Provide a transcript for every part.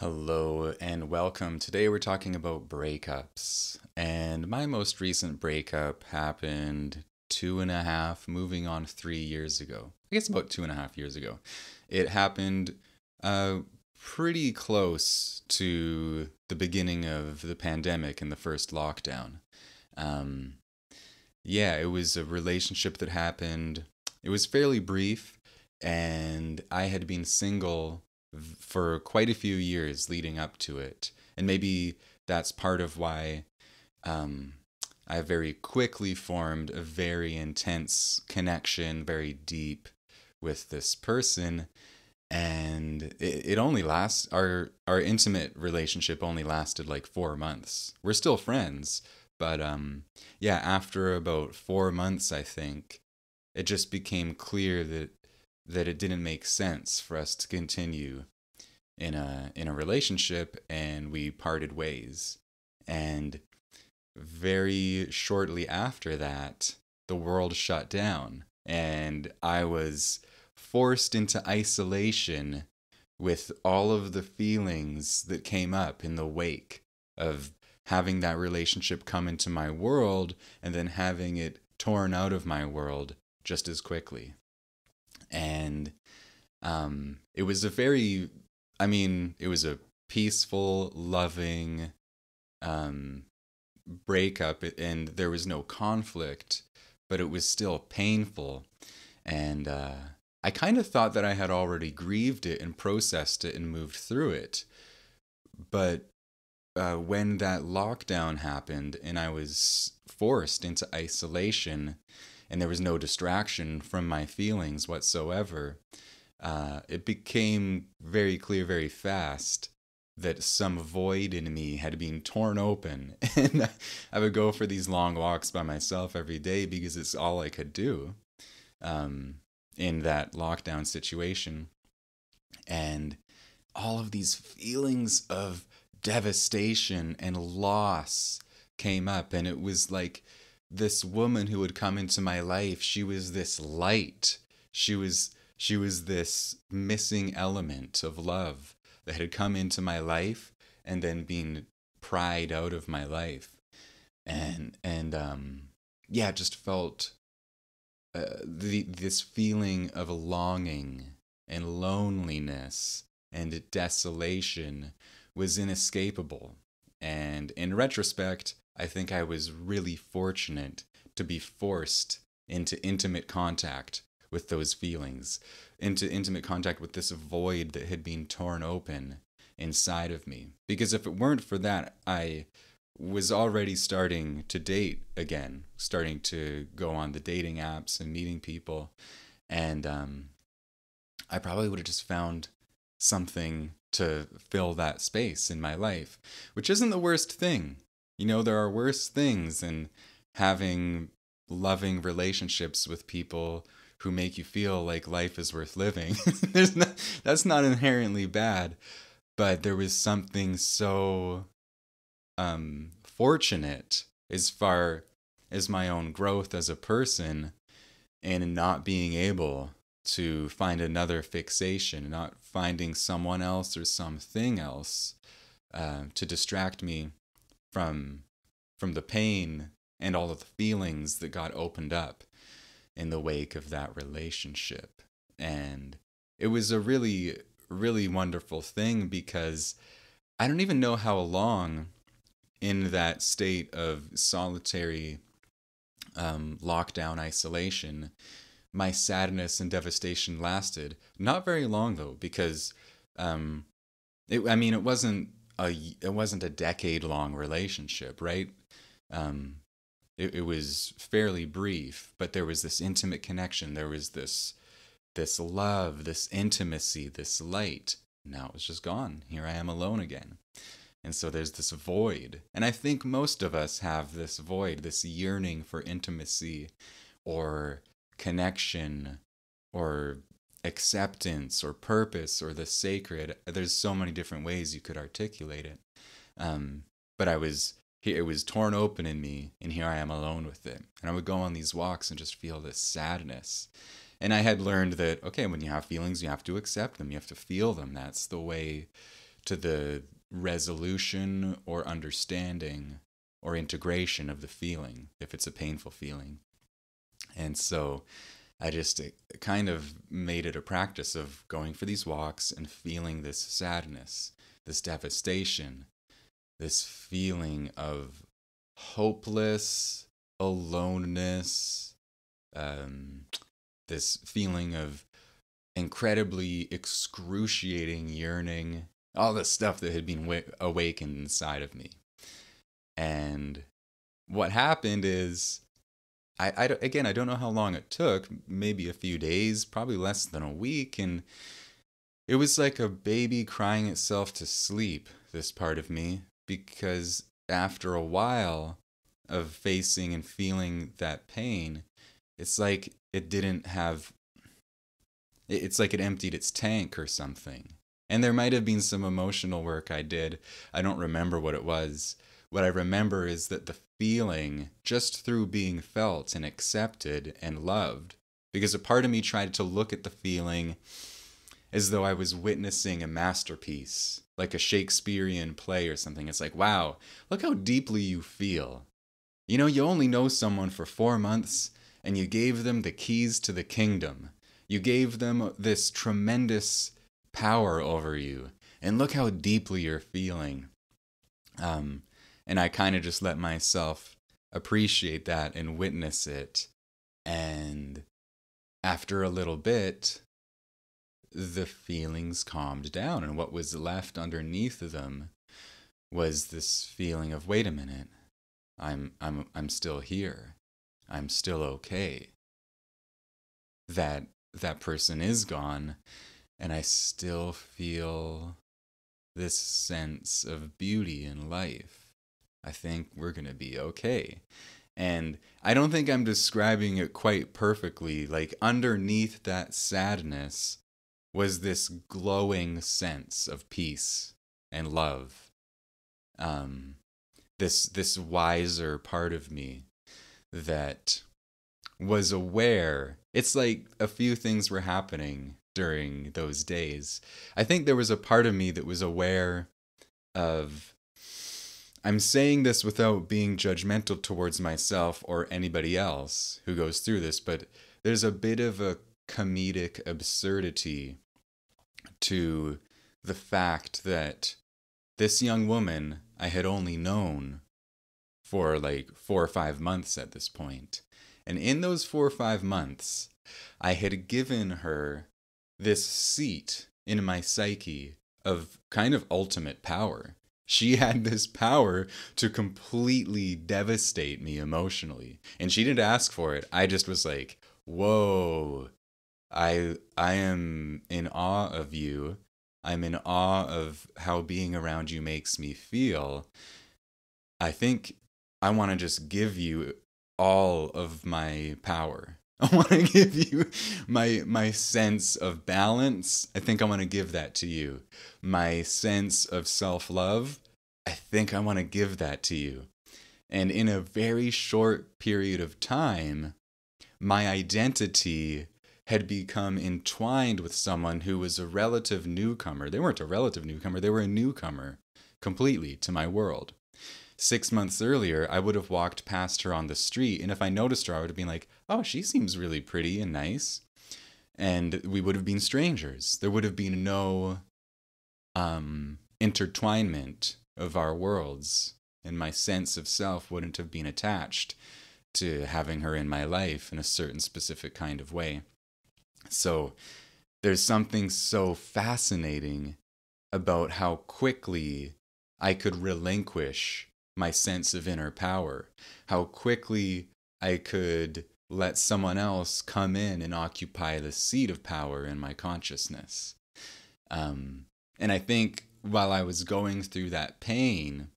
Hello and welcome. Today we're talking about breakups. And my most recent breakup happened 2.5, moving on 3 years ago. I guess about 2.5 years ago. It happened uh, pretty close to the beginning of the pandemic and the first lockdown. Um, yeah, it was a relationship that happened. It was fairly brief, and I had been single for quite a few years leading up to it. And maybe that's part of why um, I very quickly formed a very intense connection, very deep with this person. And it only lasts, our intimate relationship only lasted like 4 months. We're still friends, but yeah, after about 4 months, I think, it just became clear that it didn't make sense for us to continue in a relationship, and we parted ways. And very shortly after that, the world shut down, and I was forced into isolation with all of the feelings that came up in the wake of having that relationship come into my world and then having it torn out of my world just as quickly. And it was a very, it was a peaceful, loving um, breakup, and there was no conflict, but it was still painful. And I kind of thought that I had already grieved it and processed it and moved through it. But when that lockdown happened and I was forced into isolation and there was no distraction from my feelings whatsoever, it became very clear very fast that some void in me had been torn open. And I would go for these long walks by myself every day because it's all I could do um, in that lockdown situation. And all of these feelings of devastation and loss came up. And it was like this woman who would come into my life, she was this light. She was this missing element of love that had come into my life and then been pried out of my life. And yeah, just felt this feeling of longing and loneliness and desolation was inescapable. And in retrospect, I think I was really fortunate to be forced into intimate contact with those feelings, into intimate contact with this void that had been torn open inside of me. Because if it weren't for that, I was already starting to date again, starting to go on the dating apps and meeting people. And I probably would have just found something to fill that space in my life, which isn't the worst thing. You know, there are worse things than having loving relationships with people who make you feel like life is worth living. That's not inherently bad, but there was something so fortunate as far as my own growth as a person and not being able to find another fixation, not finding someone else or something else to distract me from the pain and all of the feelings that got opened up in the wake of that relationship. And it was a really, really wonderful thing because I don't even know how long in that state of solitary lockdown isolation my sadness and devastation lasted. Not very long though, because um, it wasn't a decade long relationship, right? Um, it was fairly brief, but there was this intimate connection. There was this love, this intimacy, this light. Now it was just gone. Here I am alone again. And so there's this void. And I think most of us have this void, this yearning for intimacy or connection or acceptance or purpose or the sacred. There's so many different ways you could articulate it. But it was torn open in me, and here I am alone with it. And I would go on these walks and just feel this sadness. And I had learned that, okay, when you have feelings, you have to accept them, you have to feel them. That's the way to the resolution or understanding or integration of the feeling, if it's a painful feeling. And so I just kind of made it a practice of going for these walks and feeling this sadness, this devastation, this feeling of hopeless aloneness, this feeling of incredibly excruciating yearning, all the stuff that had been awakened inside of me. And what happened is, again, I don't know how long it took, maybe a few days, probably less than a week, and it was like a baby crying itself to sleep, this part of me, because after a while of facing and feeling that pain, it's like it didn't have, it's like it emptied its tank or something. And there might have been some emotional work I did. I don't remember what it was. What I remember is that the feeling, just through being felt and accepted and loved, because a part of me tried to look at the feeling as though I was witnessing a masterpiece, like a Shakespearean play or something. It's like, wow, look how deeply you feel. You know, you only know someone for 4 months, and you gave them the keys to the kingdom. You gave them this tremendous power over you, and look how deeply you're feeling. And I kind of just let myself appreciate that and witness it. And after a little bit, the feelings calmed down, and what was left underneath of them was this feeling of, wait a minute, I'm still here. I'm still okay. That person is gone, and I still feel this sense of beauty in life. I think we're going to be okay. And I don't think I'm describing it quite perfectly. Like, underneath that sadness was this glowing sense of peace and love. This wiser part of me that was aware. It's like a few things were happening during those days. I think there was a part of me that was aware of, I'm saying this without being judgmental towards myself or anybody else who goes through this, but there's a bit of a comedic absurdity to the fact that this young woman I had only known for like 4 or 5 months at this point. And in those 4 or 5 months, I had given her this seat in my psyche of kind of ultimate power. She had this power to completely devastate me emotionally. And she didn't ask for it. I just was like, whoa, I am in awe of you. I'm in awe of how being around you makes me feel. I think I want to just give you all of my power. I want to give you my sense of balance. I think I want to give that to you. My sense of self-love, I think I want to give that to you. And in a very short period of time, my identity had become entwined with someone who was a relative newcomer. They weren't a relative newcomer, they were a newcomer completely to my world. 6 months earlier, I would have walked past her on the street, and if I noticed her, I would have been like, oh, she seems really pretty and nice. And we would have been strangers. There would have been no intertwinement of our worlds, and my sense of self wouldn't have been attached to having her in my life in a certain specific kind of way. So there's something so fascinating about how quickly I could relinquish my sense of inner power, how quickly I could let someone else come in and occupy the seat of power in my consciousness. And I think while I was going through that pain,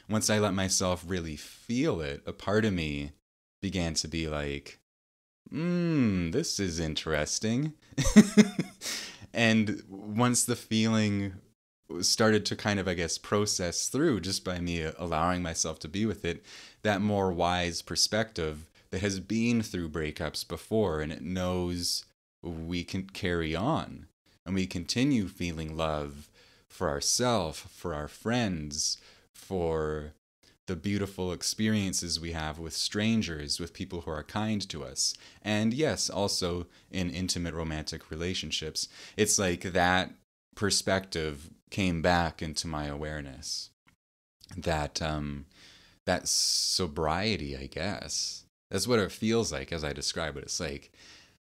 once I let myself really feel it, a part of me began to be like, this is interesting. And once the feeling started to kind of, I guess, process through just by me allowing myself to be with it, that more wise perspective that has been through breakups before, and it knows we can carry on and we continue feeling love for ourselves, for our friends, for the beautiful experiences we have with strangers, with people who are kind to us. And yes, also in intimate romantic relationships. It's like that perspective came back into my awareness. That that sobriety, I guess. That's what it feels like as I describe it. It's like,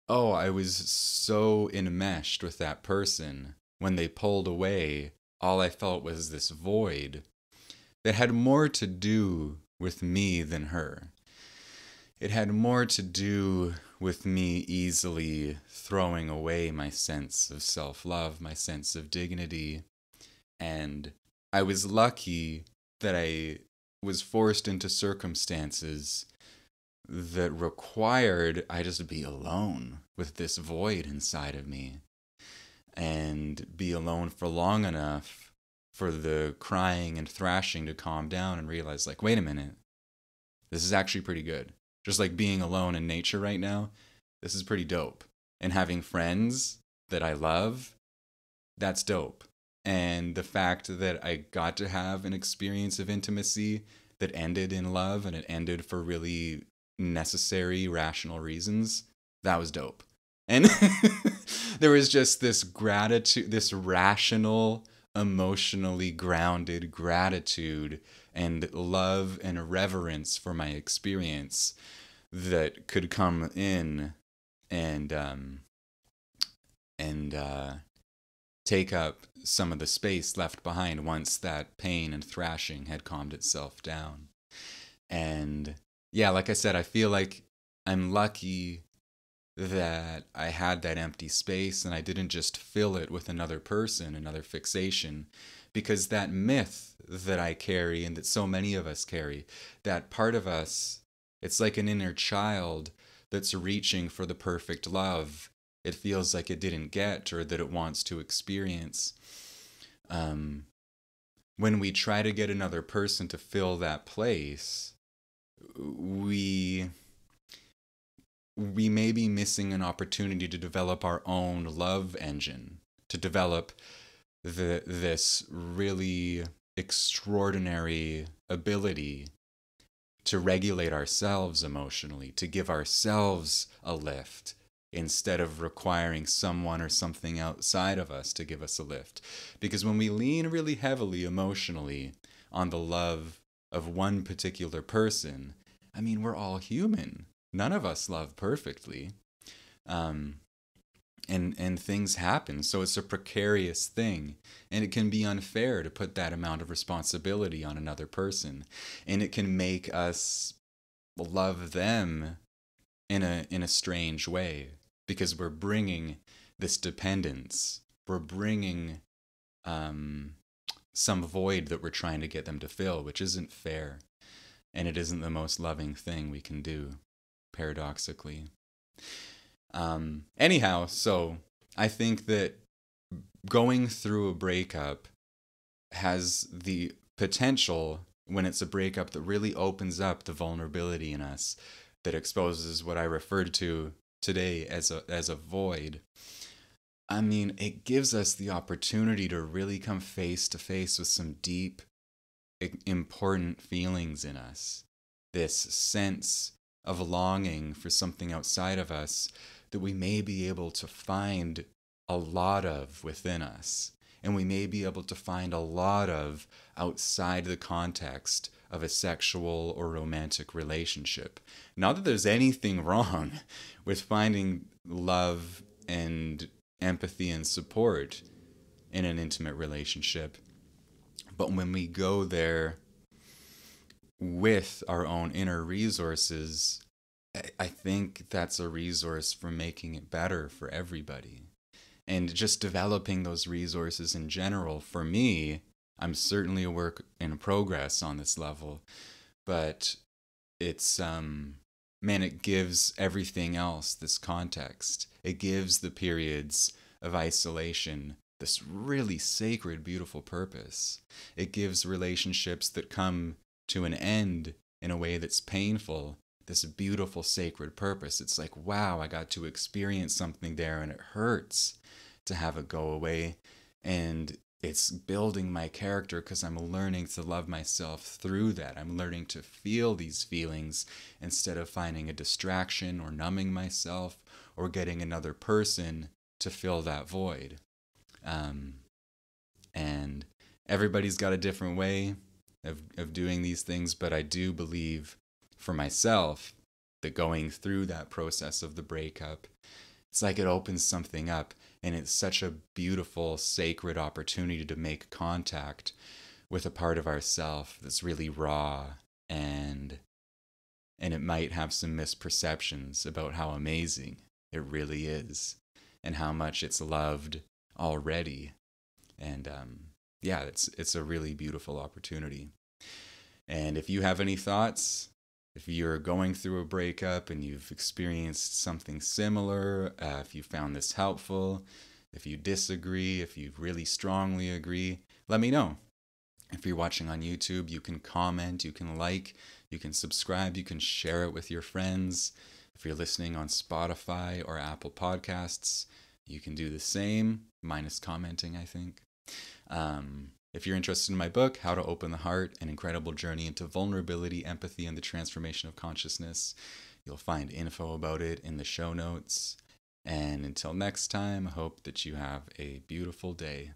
oh, I was so enmeshed with that person. When they pulled away, all I felt was this void that had more to do with me than her. It had more to do with me easily throwing away my sense of self-love, my sense of dignity. And I was lucky that I was forced into circumstances that required I just be alone with this void inside of me and be alone for long enough for the crying and thrashing to calm down and realize, like, wait a minute, this is actually pretty good. Just like being alone in nature right now, this is pretty dope. And having friends that I love, that's dope. And the fact that I got to have an experience of intimacy that ended in love and it ended for really necessary, rational reasons, that was dope. And there was just this gratitude, this rational, emotionally grounded gratitude and love and reverence for my experience that could come in and take up some of the space left behind once that pain and thrashing had calmed itself down. And yeah, like I said, I feel like I'm lucky that I had that empty space and I didn't just fill it with another person, another fixation, because that myth that I carry and that so many of us carry, that part of us, it's like an inner child that's reaching for the perfect love it feels like it didn't get or that it wants to experience. When we try to get another person to fill that place, we may be missing an opportunity to develop our own love engine, to develop this really extraordinary ability to regulate ourselves emotionally, to give ourselves a lift instead of requiring someone or something outside of us to give us a lift. Because when we lean really heavily emotionally on the love of one particular person, I mean, we're all human. None of us love perfectly. And things happen. So it's a precarious thing. And it can be unfair to put that amount of responsibility on another person. And it can make us love them in a strange way because we're bringing this dependence. We're bringing some void that we're trying to get them to fill, which isn't fair. And it isn't the most loving thing we can do, paradoxically. Anyhow, so I think that going through a breakup has the potential, when it's a breakup that really opens up the vulnerability in us, that exposes what I referred to today as a void. I mean, it gives us the opportunity to really come face to face with some deep, important feelings in us. This sense of longing for something outside of us that we may be able to find a lot of within us. And we may be able to find a lot of outside the context of a sexual or romantic relationship. Not that there's anything wrong with finding love and empathy and support in an intimate relationship. But when we go there with our own inner resources, I think that's a resource for making it better for everybody. And just developing those resources in general, for me, I'm certainly a work in progress on this level, but it's, man, it gives everything else this context. It gives the periods of isolation this really sacred, beautiful purpose. It gives relationships that come to an end in a way that's painful this beautiful, sacred purpose. It's like, wow, I got to experience something there and it hurts to have it go away. And it's building my character because I'm learning to love myself through that. I'm learning to feel these feelings instead of finding a distraction or numbing myself or getting another person to fill that void. Um, and everybody's got a different way of doing these things, but I do believe for myself that going through that process of the breakup, it's like it opens something up, and it's such a beautiful, sacred opportunity to make contact with a part of ourself that's really raw, and it might have some misperceptions about how amazing it really is and how much it's loved already. And yeah, it's a really beautiful opportunity. And if you have any thoughts, if you're going through a breakup and you've experienced something similar, if you found this helpful, if you disagree, if you really strongly agree, let me know. If you're watching on YouTube, you can comment, you can like, you can subscribe, you can share it with your friends. If you're listening on Spotify or Apple Podcasts, you can do the same, minus commenting, I think. If you're interested in my book, How to Open the Heart, An Incredible Journey into Vulnerability, Empathy, and the Transformation of Consciousness, you'll find info about it in the show notes. And until next time, I hope that you have a beautiful day.